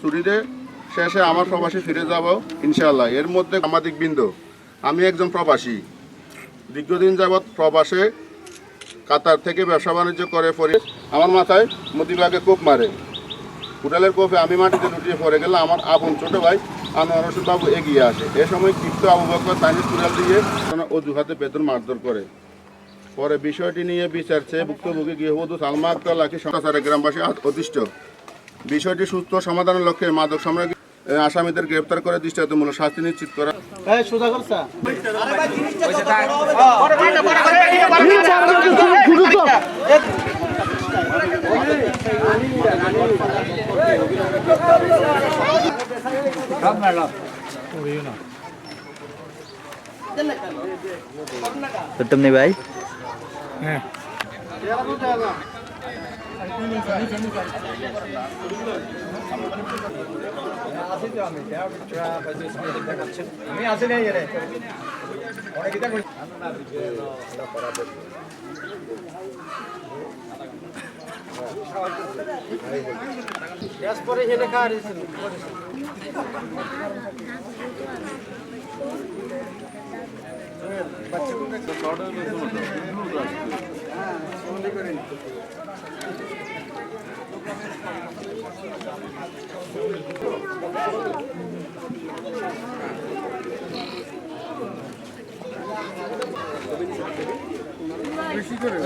ছুটিতে শেষে আমার প্রবাসী ফিরে যাব ইনশাআল্লাহ। এর মধ্যে সাংবাদিক বৃন্দ, আমি একজন প্রবাসী, দীর্ঘদিন যাবৎ প্রবাসে কাতার থেকে ব্যবসা বাণিজ্য করে পরে আমার মাথায় মতিবাগে কোপ মারে। হোটেলের কোপে আমি মাটিতে লুটিয়ে পড়ে গেলে আমার আপন ছোট ভাই আনোয়ার রশিদ বাবু এগিয়ে আসে। এ সময় ক্ষিপ্ত আবু বকর তাইনি কুড়াল দিয়ে অজুহাতে বেতন মারধর করে। পরে বিষয়টি নিয়ে বিচার চেয়ে ভুক্তভোগী গৃহবধূ সালমা আক্তার লাখি সমাচারে গ্রামবাসী অতিষ্ঠ। বিষয়টি সুস্থ সমাধানের লক্ষ্যে মাদক সামগ্রী আসামিদের গ্রেপ্তার করে দৃষ্টান্তমূলক শাস্তি নিশ্চিত করা। तुमने भाई আমি আসি নাই রে অনেক এটা করি গ্যাস পরে হেলে খা রেছেন বাচ্চাগুলো অর্ডার করতে হ্যাঁ সন্ধি করে বেশি করে